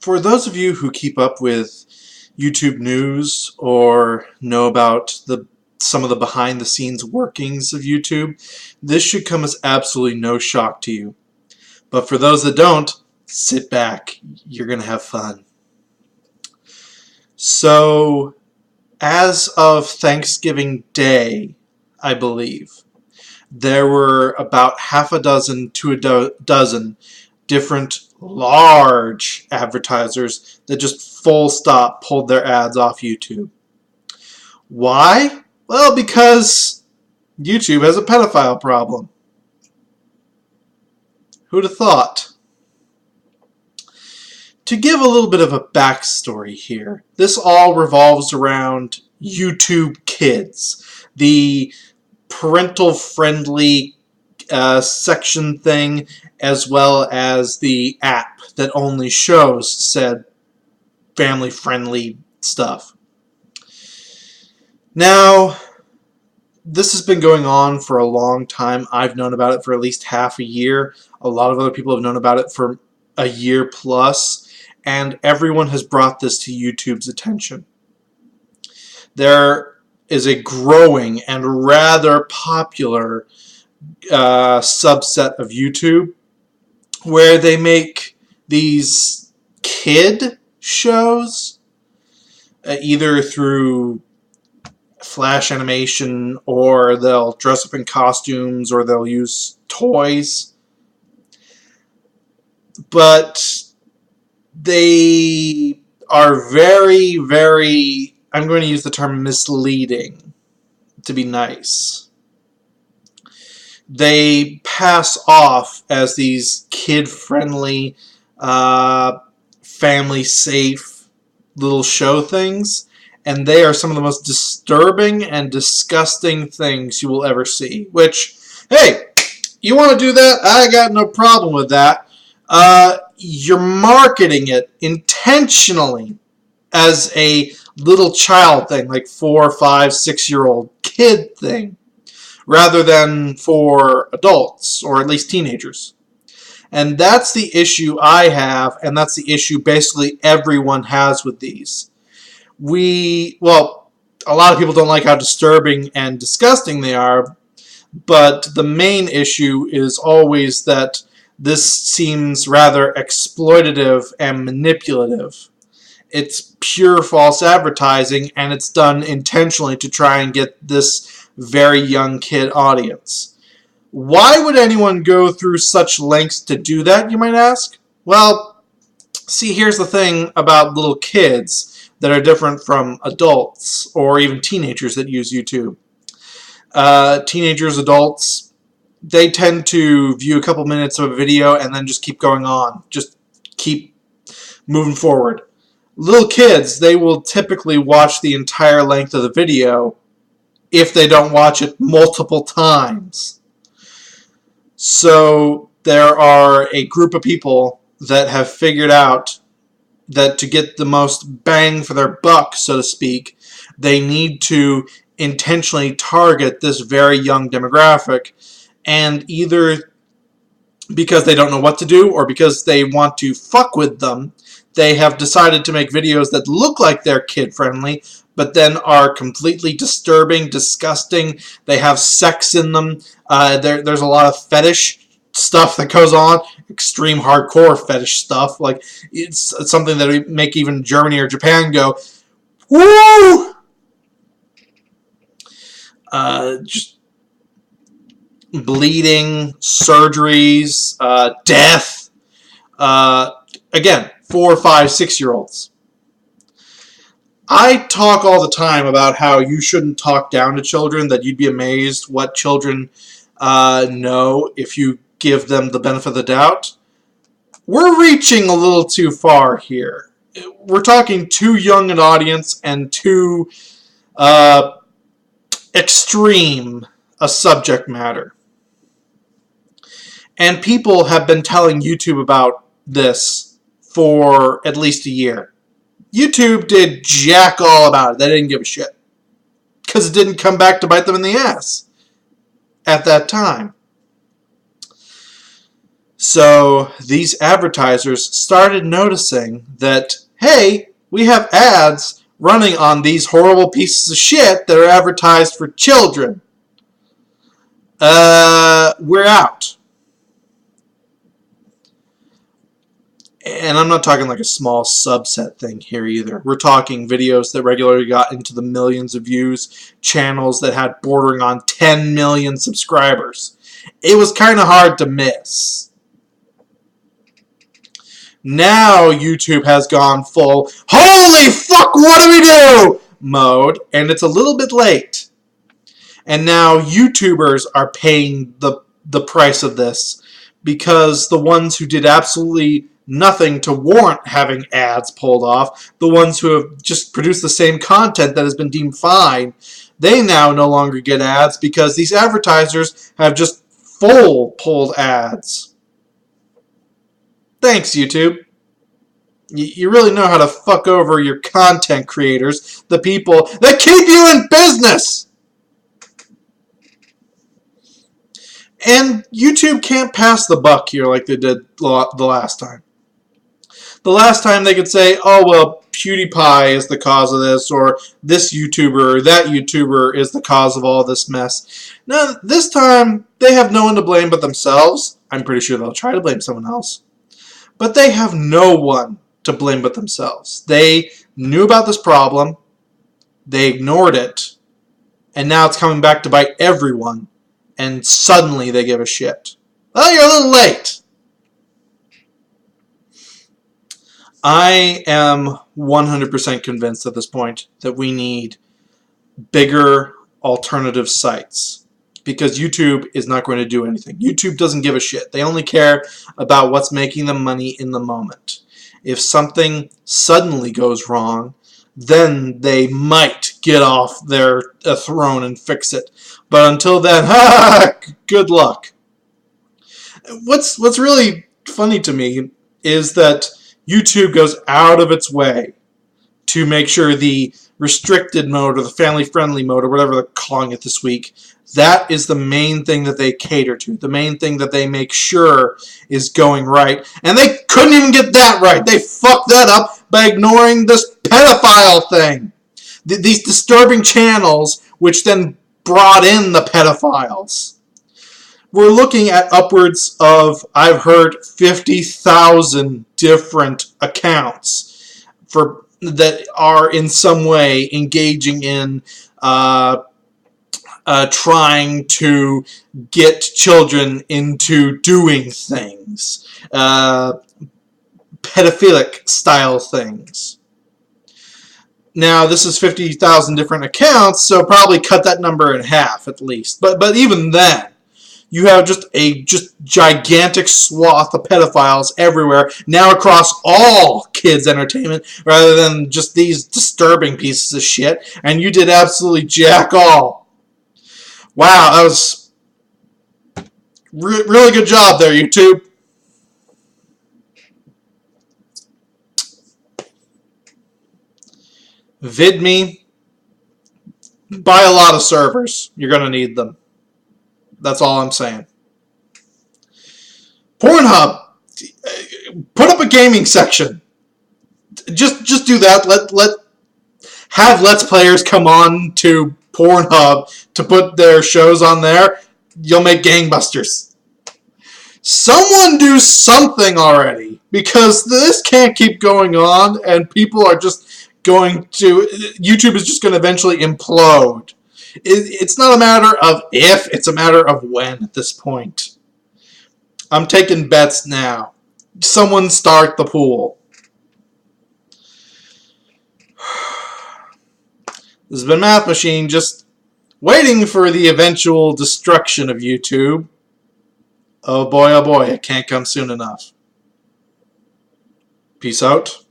For those of you who keep up with YouTube news or know about some of the behind-the-scenes workings of YouTube, this should come as absolutely no shock to you. But for those that don't, sit back. You're going to have fun. So, as of Thanksgiving Day, I believe, there were about half a dozen to a dozen different large advertisers that just full stop pulled their ads off YouTube. Why? Well, because YouTube has a pedophile problem. Who'd have thought? To give a little bit of a backstory here, this all revolves around YouTube Kids, the parental-friendly section thing, as well as the app that only shows said family-friendly stuff. Now, this has been going on for a long time. I've known about it for at least half a year. A lot of other people have known about it for a year plus, and everyone has brought this to YouTube's attention. There is a growing and rather popular subset of YouTube where they make these kid shows either through flash animation, or they'll dress up in costumes, or they'll use toys, but they are very, very, I'm going to use the term misleading to be nice. They pass off as these kid-friendly, family-safe little show things, and they are some of the most disturbing and disgusting things you will ever see. Which, hey, you want to do that? I got no problem with that. You're marketing it intentionally as a little child thing, like 4, 5, 6-year-old kid thing, rather than for adults, or at least teenagers. And that's the issue I have, and that's the issue basically everyone has with these. Well, a lot of people don't like how disturbing and disgusting they are, but the main issue is always that this seems rather exploitative and manipulative. It's pure false advertising, and it's done intentionally to try and get this very young kid audience. Why would anyone go through such lengths to do that, you might ask? Well, see, here's the thing about little kids that are different from adults or even teenagers that use YouTube. Teenagers, adults, they tend to view a couple minutes of a video and then just keep going on. Just keep moving forward. Little kids, they will typically watch the entire length of the video if they don't watch it multiple times. So there are a group of people that have figured out that to get the most bang for their buck, so to speak, they need to intentionally target this very young demographic, and either because they don't know what to do or because they want to fuck with them, they have decided to make videos that look like they're kid-friendly, but then are completely disturbing, disgusting. They have sex in them. There's a lot of fetish stuff that goes on, extreme hardcore fetish stuff. Like, it's something that would make even Germany or Japan go, woo! Just bleeding, surgeries, death. Again, 4, 5, 6-year-olds. I talk all the time about how you shouldn't talk down to children, that you'd be amazed what children know if you give them the benefit of the doubt. We're reaching a little too far here. We're talking too young an audience and too extreme a subject matter. And people have been telling YouTube about this for at least a year. YouTube did jack all about it. They didn't give a shit. Because it didn't come back to bite them in the ass at that time. So these advertisers started noticing that, hey, we have ads running on these horrible pieces of shit that are advertised for children. We're out. And I'm not talking like a small subset thing here either. We're talking videos that regularly got into the millions of views, channels that had bordering on 10 million subscribers. It was kind of hard to miss. Now YouTube has gone full, holy fuck, what do we do? Mode, and it's a little bit late. And now YouTubers are paying the price of this because the ones who did absolutely nothing to warrant having ads pulled off, the ones who have just produced the same content that has been deemed fine, they now no longer get ads because these advertisers have just full pulled ads. Thanks, YouTube. You really know how to fuck over your content creators, the people that keep you in business! And YouTube can't pass the buck here like they did the last time. The last time they could say, oh, well, PewDiePie is the cause of this, or this YouTuber or that YouTuber is the cause of all this mess. Now, this time, they have no one to blame but themselves. I'm pretty sure they'll try to blame someone else. But they have no one to blame but themselves. They knew about this problem, they ignored it, and now it's coming back to bite everyone, and suddenly they give a shit. Well, you're a little late. I am 100% convinced at this point that we need bigger alternative sites because YouTube is not going to do anything. YouTube doesn't give a shit. They only care about what's making them money in the moment. If something suddenly goes wrong, then they might get off their throne and fix it. But until then, good luck. What's really funny to me is that YouTube goes out of its way to make sure the restricted mode or the family-friendly mode or whatever they're calling it this week, that is the main thing that they cater to, the main thing that they make sure is going right. And they couldn't even get that right. They fucked that up by ignoring this pedophile thing. These disturbing channels, which then brought in the pedophiles. We're looking at upwards of, I've heard, 50,000 different accounts that are in some way engaging in trying to get children into doing things, pedophilic style things. Now, this is 50,000 different accounts, so probably cut that number in half at least. But even then, you have just gigantic swath of pedophiles everywhere, now across all kids' entertainment, rather than just these disturbing pieces of shit, and you did absolutely jack all. Wow, that was really good job there, YouTube. VidMe, buy a lot of servers. You're going to need them. That's all I'm saying. Pornhub, put up a gaming section. Just do that. Have Let's Players come on to Pornhub to put their shows on there. You'll make gangbusters. Someone do something already, because this can't keep going on, and people are just going to... YouTube is just going to eventually implode. It's not a matter of if, it's a matter of when at this point. I'm taking bets now. Someone start the pool. This has been Math Machine, just waiting for the eventual destruction of YouTube. Oh boy, it can't come soon enough. Peace out.